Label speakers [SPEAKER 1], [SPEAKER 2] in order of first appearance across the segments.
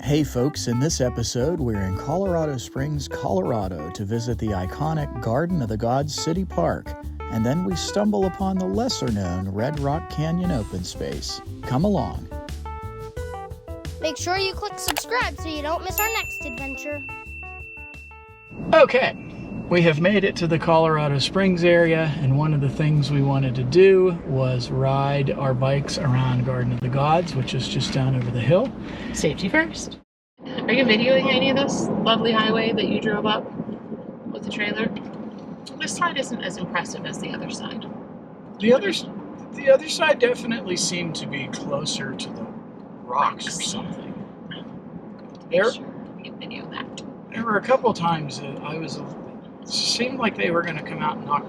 [SPEAKER 1] Hey folks, in this episode, we're in Colorado Springs, Colorado to visit the iconic Garden of the Gods City Park, and then we stumble upon the lesser-known Red Rock Canyon open space. Come along.
[SPEAKER 2] Make sure you click subscribe so you don't miss our next adventure.
[SPEAKER 1] Okay, we have made it to the Colorado Springs area, and one of the things we wanted to do was ride our bikes around Garden of the Gods, which is just down over the hill.
[SPEAKER 3] Safety first. Are you videoing any of this lovely highway that you drove up with the trailer? This side isn't as impressive as the other side.
[SPEAKER 1] The other side definitely seemed to be closer to the rocks or something.
[SPEAKER 3] Sure, you can video that.
[SPEAKER 1] There were a couple times that it seemed like they were going to come out and knock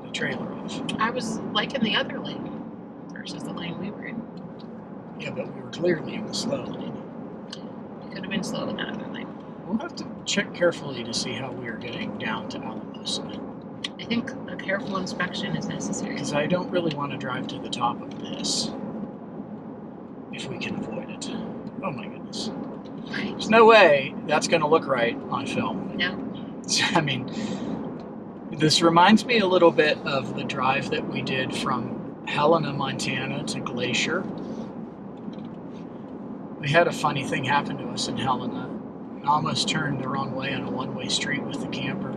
[SPEAKER 1] the trailer off.
[SPEAKER 3] I was like in the other lane versus the lane we were in.
[SPEAKER 1] Yeah, but we were clearly in the slow lane.
[SPEAKER 3] You could have been slow in that other lane.
[SPEAKER 1] We'll have to check carefully to see how we are getting down to Alamosa.
[SPEAKER 3] I think a careful inspection is necessary.
[SPEAKER 1] Because I don't really want to drive to the top of this if we can avoid it. Oh my goodness.
[SPEAKER 3] Right.
[SPEAKER 1] There's no way that's going to look right on film.
[SPEAKER 3] No.
[SPEAKER 1] I mean, this reminds me a little bit of the drive that we did from Helena, Montana to Glacier. We had a funny thing happen to us in Helena. We almost turned the wrong way on a one-way street with the camper.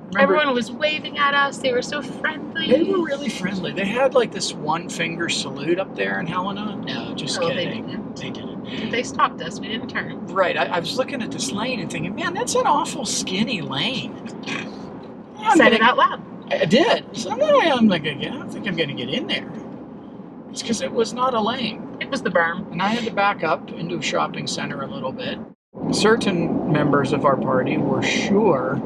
[SPEAKER 1] Remember,
[SPEAKER 3] everyone was waving at us. They were so friendly.
[SPEAKER 1] they were really friendly. They had like this one-finger salute up there in Helena. No, just
[SPEAKER 3] No,
[SPEAKER 1] kidding. They didn't.
[SPEAKER 3] They stopped us. We didn't turn.
[SPEAKER 1] Right. I was looking at this lane and thinking, man, that's an awful skinny lane.
[SPEAKER 3] Said it out loud.
[SPEAKER 1] I did. So I'm like, yeah, I don't think I'm going to get in there. It's because it was not a lane.
[SPEAKER 3] It was the berm.
[SPEAKER 1] And I had to back up into a shopping center a little bit. Certain members of our party were sure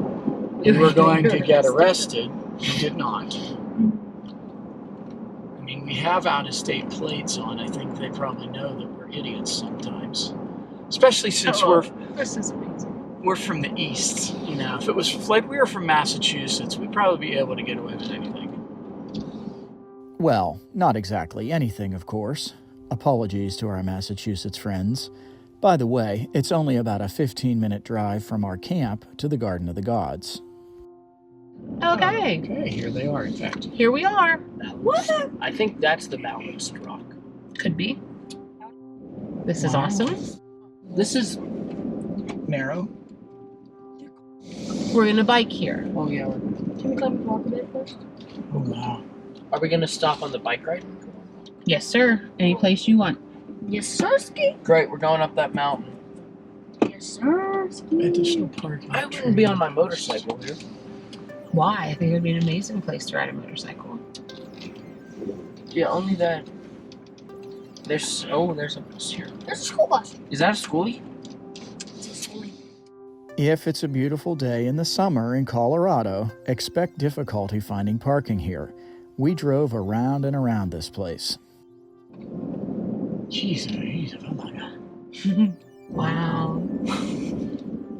[SPEAKER 1] we were going to get arrested. We did not. I mean, we have out-of-state plates on. I think they probably know that we're idiots sometimes. Especially since
[SPEAKER 3] This is amazing.
[SPEAKER 1] we're from the East. You know, if it was like we were from Massachusetts, we'd probably be able to get away with anything. Well, not exactly anything, of course. Apologies to our Massachusetts friends. By the way, it's only about a 15-minute drive from our camp to the Garden of the Gods.
[SPEAKER 3] Okay.
[SPEAKER 1] Okay, here they are, in fact.
[SPEAKER 3] Here we are.
[SPEAKER 4] What? I think that's the balanced rock.
[SPEAKER 3] Could be. This is
[SPEAKER 1] Wow.
[SPEAKER 3] awesome.
[SPEAKER 4] This is.
[SPEAKER 1] Narrow.
[SPEAKER 3] We're gonna bike here.
[SPEAKER 4] Oh yeah. Can we climb the rock a bit first?
[SPEAKER 1] Oh, wow.
[SPEAKER 4] Are we gonna stop on the bike ride?
[SPEAKER 3] Yes, sir. Any place you want.
[SPEAKER 2] Yes, sir.
[SPEAKER 4] Great, we're going up that mountain.
[SPEAKER 2] Yes, sir.
[SPEAKER 1] Additional parking.
[SPEAKER 4] I wouldn't be on my motorcycle here.
[SPEAKER 3] Why? I think it would be an amazing place to ride a motorcycle.
[SPEAKER 4] Yeah, only that. There's a bus here.
[SPEAKER 2] There's a school bus.
[SPEAKER 4] Is that a schoolie?
[SPEAKER 2] It's a school.
[SPEAKER 1] If it's a beautiful day in the summer in Colorado, expect difficulty finding parking here. We drove around and around this place. Jeez, oh my God.
[SPEAKER 3] Wow.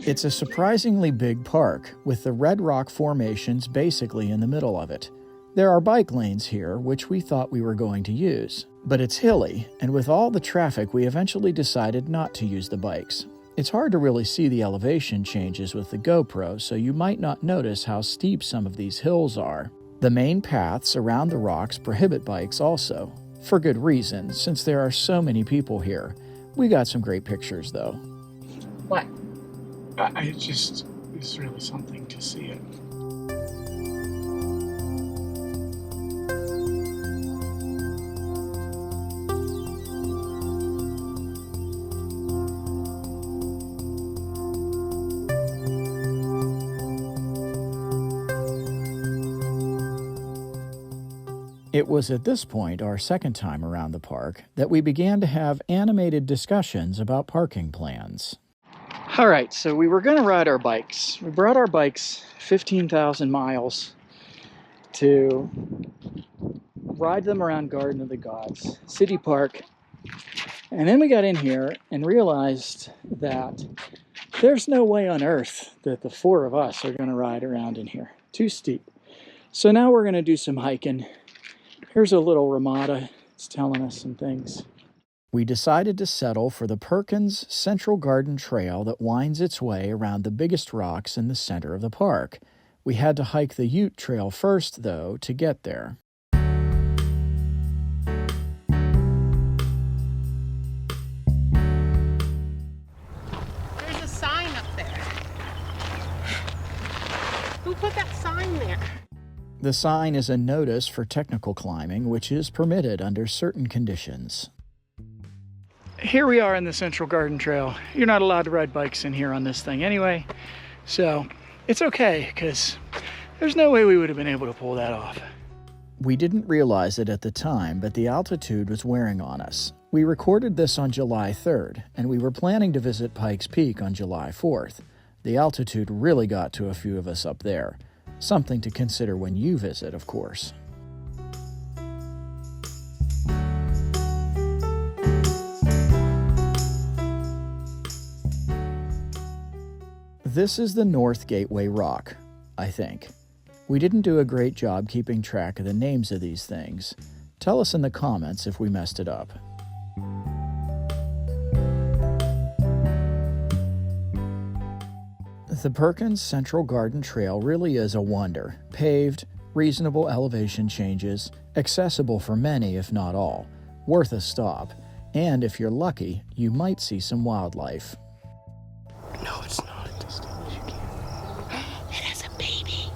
[SPEAKER 1] It's a surprisingly big park, with the red rock formations basically in the middle of it. There are bike lanes here, which we thought we were going to use. But it's hilly, and with all the traffic, we eventually decided not to use the bikes. It's hard to really see the elevation changes with the GoPro, so you might not notice how steep some of these hills are. The main paths around the rocks prohibit bikes also. For good reason, since there are so many people here. We got some great pictures, though.
[SPEAKER 3] What?
[SPEAKER 1] It's really something to see it. It was at this point, our second time around the park, that we began to have animated discussions about parking plans. All right, so we were going to ride our bikes. We brought our bikes 15,000 miles to ride them around Garden of the Gods, City Park. And then we got in here and realized that there's no way on earth that the four of us are going to ride around in here. Too steep. So now we're going to do some hiking. Here's a little Ramada. It's telling us some things. We decided to settle for the Perkins Central Garden Trail that winds its way around the biggest rocks in the center of the park. We had to hike the Ute Trail first, though, to get there.
[SPEAKER 3] There's a sign up there. Who put that sign there?
[SPEAKER 1] The sign is a notice for technical climbing, which is permitted under certain conditions. Here we are in the Central Garden Trail. You're not allowed to ride bikes in here on this thing anyway, so it's okay, because there's no way we would have been able to pull that off. We didn't realize it at the time, but the altitude was wearing on us. We recorded this on July 3rd, and we were planning to visit Pikes Peak on July 4th. The altitude really got to a few of us up there. Something to consider when you visit, of course. This is the North Gateway Rock, I think. We didn't do a great job keeping track of the names of these things. Tell us in the comments if we messed it up. The Perkins Central Garden Trail really is a wonder. Paved, reasonable elevation changes, accessible for many if not all, worth a stop, and if you're lucky, you might see some wildlife.
[SPEAKER 4] No, it's not.
[SPEAKER 2] It has a baby.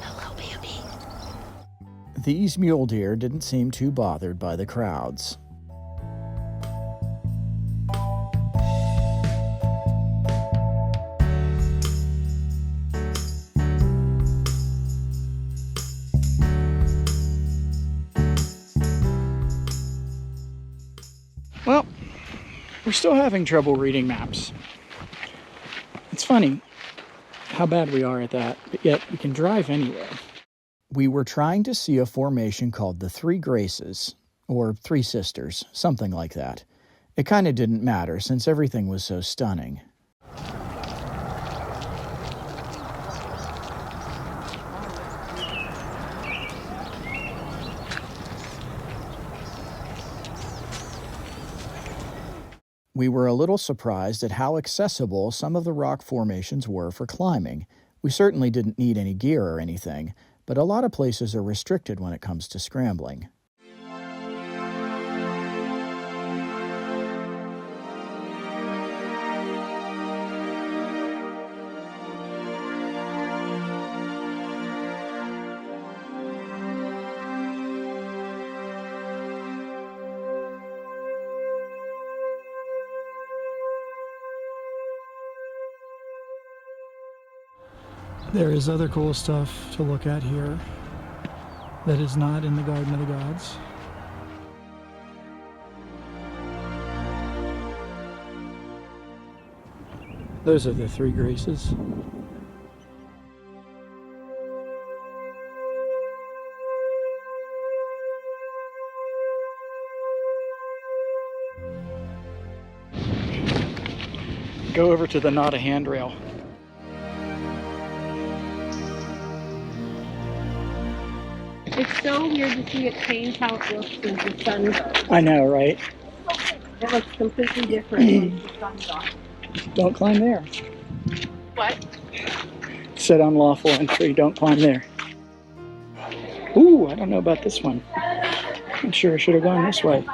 [SPEAKER 2] Hello, baby.
[SPEAKER 1] These mule deer didn't seem too bothered by the crowds. Well, we're still having trouble reading maps. It's funny how bad we are at that, but yet we can drive anyway. We were trying to see a formation called the Three Graces, or Three Sisters, something like that. It kind of didn't matter since everything was so stunning. We were a little surprised at how accessible some of the rock formations were for climbing. We certainly didn't need any gear or anything, but a lot of places are restricted when it comes to scrambling. There is other cool stuff to look at here that is not in the Garden of the Gods. Those are the Three Graces. Go over to the not a handrail.
[SPEAKER 3] It's so weird to see it change how it looks as the sun goes.
[SPEAKER 1] I know, right?
[SPEAKER 3] It looks completely different once the sun's off.
[SPEAKER 1] Don't climb there.
[SPEAKER 3] What?
[SPEAKER 1] Said unlawful entry, don't climb there. Ooh, I don't know about this one. I'm sure I should have gone this way.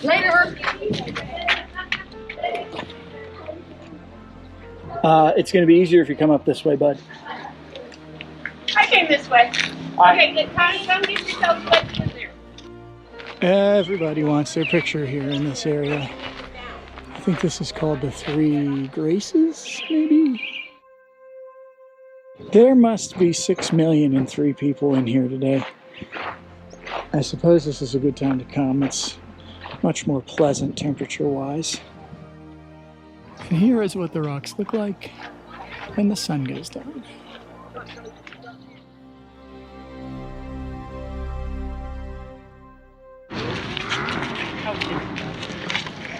[SPEAKER 3] Later!
[SPEAKER 1] It's going to be easier if you come up this way, bud.
[SPEAKER 3] I came this way. Okay, come get yourself in there.
[SPEAKER 1] Everybody wants their picture here in this area. I think this is called the Three Graces, maybe? There must be 6,000,003 people in here today. I suppose this is a good time to come. It's much more pleasant temperature-wise. And here is what the rocks look like when the sun goes down.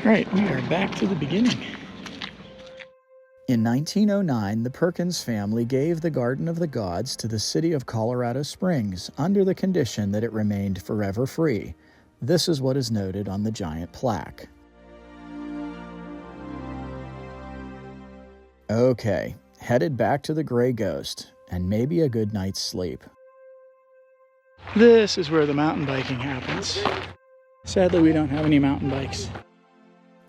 [SPEAKER 1] Right, we are back to the beginning. In 1909, the Perkins family gave the Garden of the Gods to the city of Colorado Springs under the condition that it remained forever free. This is what is noted on the giant plaque. Okay, headed back to the Gray Ghost, and maybe a good night's sleep. This is where the mountain biking happens. Sadly, we don't have any mountain bikes.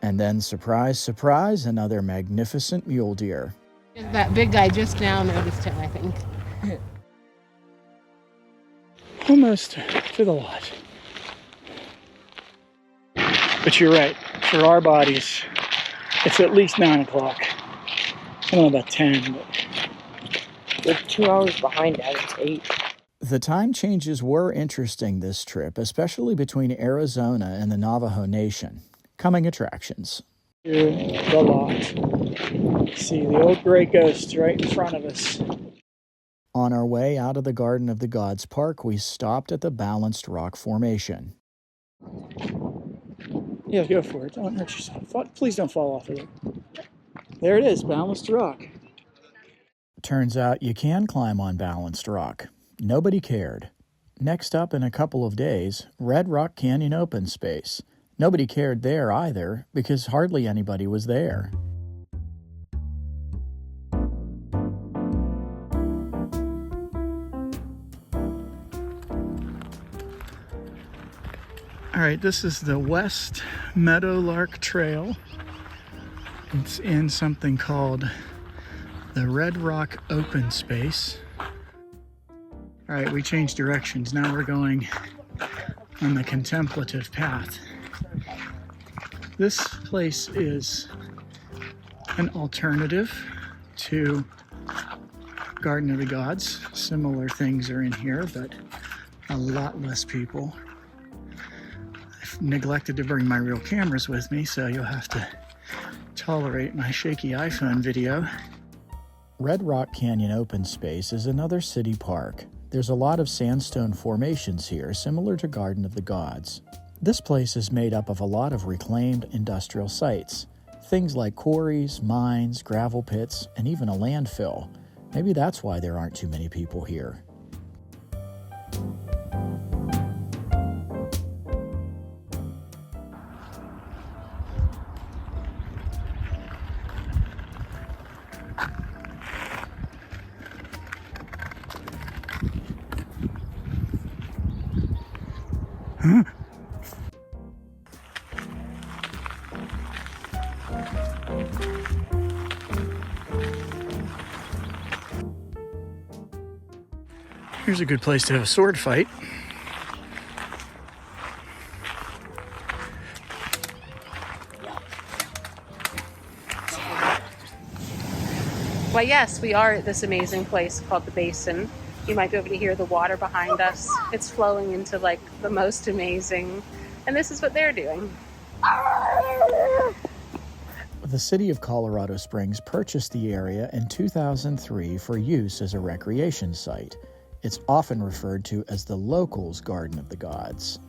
[SPEAKER 1] And then, surprise, surprise, another magnificent mule deer.
[SPEAKER 3] That big guy just now noticed him, I think.
[SPEAKER 1] Almost to the lot. But you're right, for our bodies, it's at least 9 o'clock. I don't know about 10, but...
[SPEAKER 5] We're 2 hours behind Dad, it's 8.
[SPEAKER 1] The time changes were interesting this trip, especially between Arizona and the Navajo Nation. Coming attractions. Here, the lot. See the old Gray Ghost right in front of us. On our way out of the Garden of the Gods Park, we stopped at the Balanced Rock Formation. Yeah, go for it. Don't hurt yourself. Please don't fall off of it. There it is, Balanced Rock. Turns out you can climb on Balanced Rock. Nobody cared. Next up in a couple of days, Red Rock Canyon Open Space. Nobody cared there either, because hardly anybody was there. All right, this is the West Meadowlark Trail. It's in something called the Red Rock Open Space. All right, we changed directions. Now we're going on the contemplative path. This place is an alternative to Garden of the Gods. Similar things are in here, but a lot less people. I've neglected to bring my real cameras with me, so you'll have to tolerate my shaky iPhone video. Red Rock Canyon Open Space is another city park. There's a lot of sandstone formations here, similar to Garden of the Gods. This place is made up of a lot of reclaimed industrial sites. Things like quarries, mines, gravel pits, and even a landfill. Maybe that's why there aren't too many people here. Huh? Here's a good place to have a sword fight.
[SPEAKER 3] Well, yes, we are at this amazing place called the Basin. You might be able to hear the water behind us. It's flowing into like the most amazing, and this is what they're doing.
[SPEAKER 1] The city of Colorado Springs purchased the area in 2003 for use as a recreation site. It's often referred to as the locals' Garden of the Gods.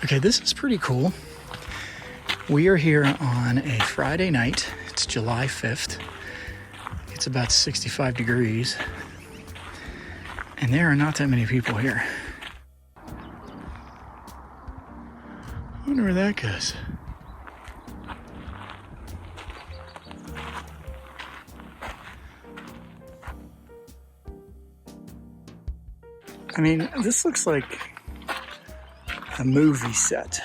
[SPEAKER 1] Okay, this is pretty cool. We are here on a Friday night. It's July 5th. It's about 65 degrees. And there are not that many people here. I wonder where that goes. I mean, this looks like a movie set.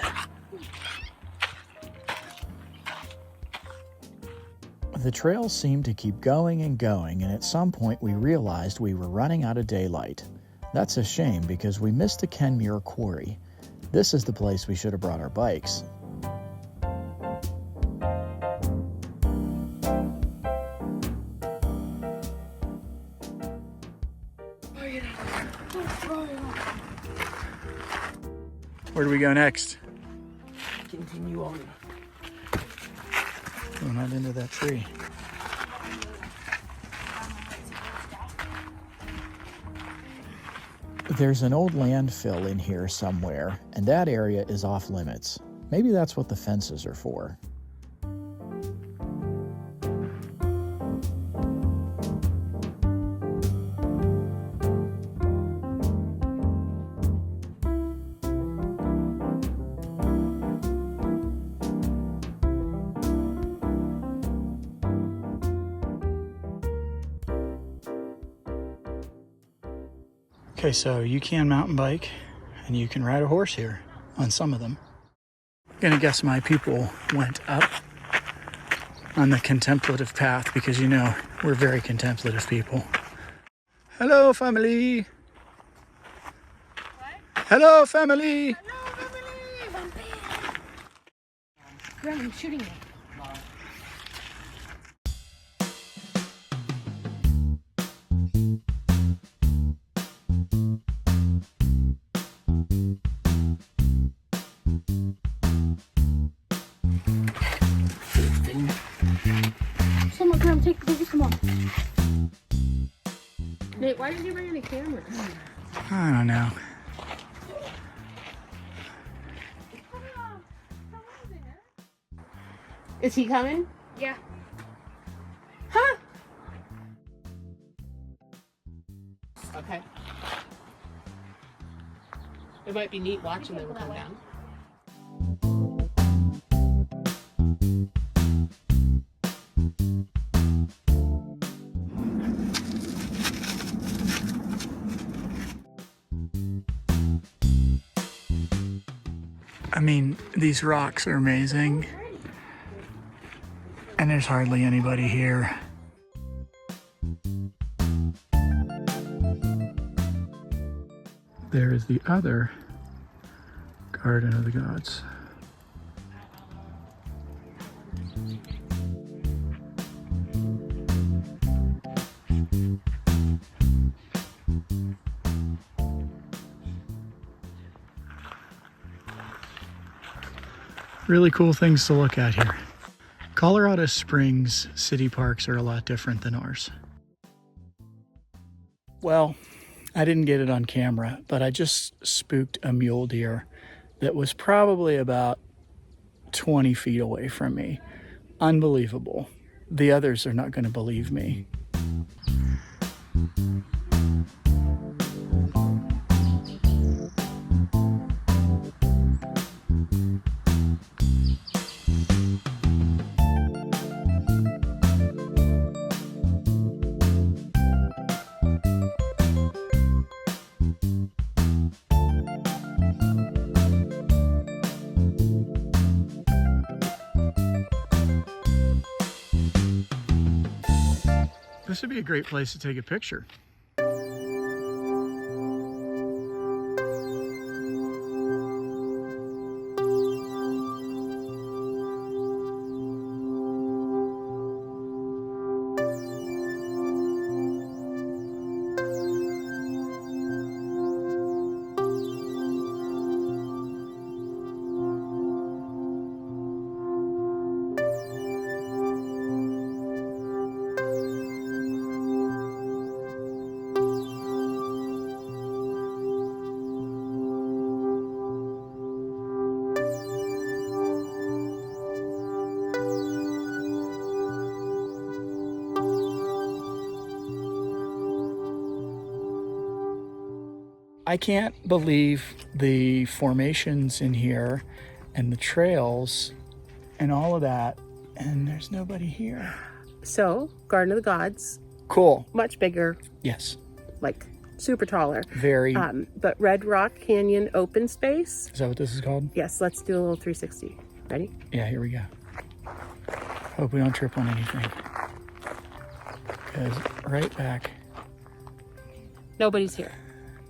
[SPEAKER 1] The trail seemed to keep going and going, and at some point we realized we were running out of daylight. That's a shame because we missed the Kenmure Quarry. This is the place we should have brought our bikes. Where do we go next?
[SPEAKER 5] Continue on.
[SPEAKER 1] Going out into that tree. There's an old landfill in here somewhere, and that area is off limits. Maybe that's what the fences are for. Okay, so you can mountain bike and you can ride a horse here on some of them. I'm gonna guess my people went up on the contemplative path because, you know, we're very contemplative people. Hello, family. What? Hello, family.
[SPEAKER 2] Hello, family. Graham, I'm shooting you. Come on, Graham, take the picture. Come on. Nate, why did you bring any cameras?
[SPEAKER 1] I don't know.
[SPEAKER 3] Is he coming?
[SPEAKER 2] Yeah.
[SPEAKER 3] Huh? Okay. It might be neat watching them come down.
[SPEAKER 1] I mean, these rocks are amazing. And there's hardly anybody here. There is the other Garden of the Gods. Really cool things to look at here. Colorado Springs city parks are a lot different than ours. Well, I didn't get it on camera, but I just spooked a mule deer that was probably about 20 feet away from me. Unbelievable. The others are not going to believe me. This would be a great place to take a picture. I can't believe the formations in here and the trails and all of that, and there's nobody here.
[SPEAKER 3] So, Garden of the Gods,
[SPEAKER 1] Cool.
[SPEAKER 3] much bigger,
[SPEAKER 1] Yes.
[SPEAKER 3] like super taller.
[SPEAKER 1] Very.
[SPEAKER 3] But Red Rock Canyon open space.
[SPEAKER 1] Is that what this is called?
[SPEAKER 3] Yes, let's do a little 360. Ready?
[SPEAKER 1] Yeah, here we go. Hope we don't trip on anything. Because right back,
[SPEAKER 3] Nobody's here.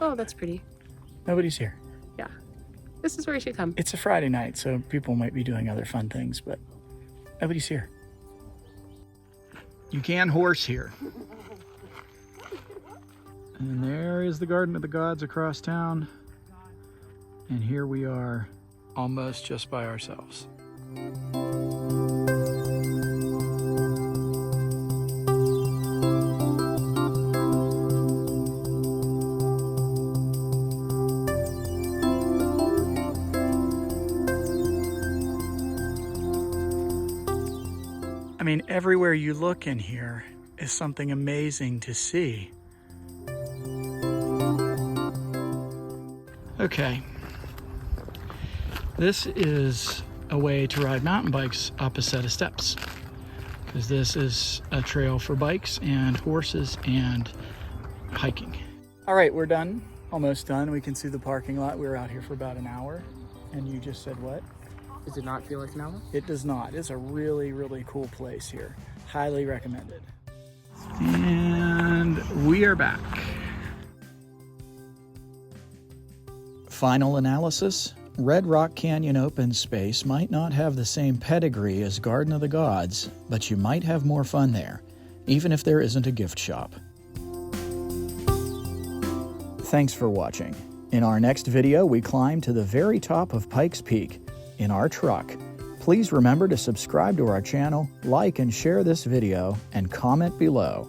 [SPEAKER 3] Oh, that's pretty.
[SPEAKER 1] nobody's here.
[SPEAKER 3] Yeah. This is where you should come.
[SPEAKER 1] It's a Friday night, so people might be doing other fun things, but nobody's here. You can horse here. And there is the Garden of the Gods across town. And here we are, almost just by ourselves. mean, everywhere you look in here is something amazing to see. Okay, this is a way to ride mountain bikes up a set of steps, because this is a trail for bikes and horses and hiking. All right, we're done, almost done. We can see the parking lot. We were out here for about an hour, and you just said what?
[SPEAKER 5] Does it not feel like an hour?
[SPEAKER 1] It does not. It's a really, really cool place here. Highly recommended. And we are back. Final analysis. Red Rock Canyon open space might not have the same pedigree as Garden of the Gods, but you might have more fun there, even if there isn't a gift shop. Thanks for watching. In our next video, we climb to the very top of Pikes Peak in our truck. Please remember to subscribe to our channel, like and share this video, and comment below.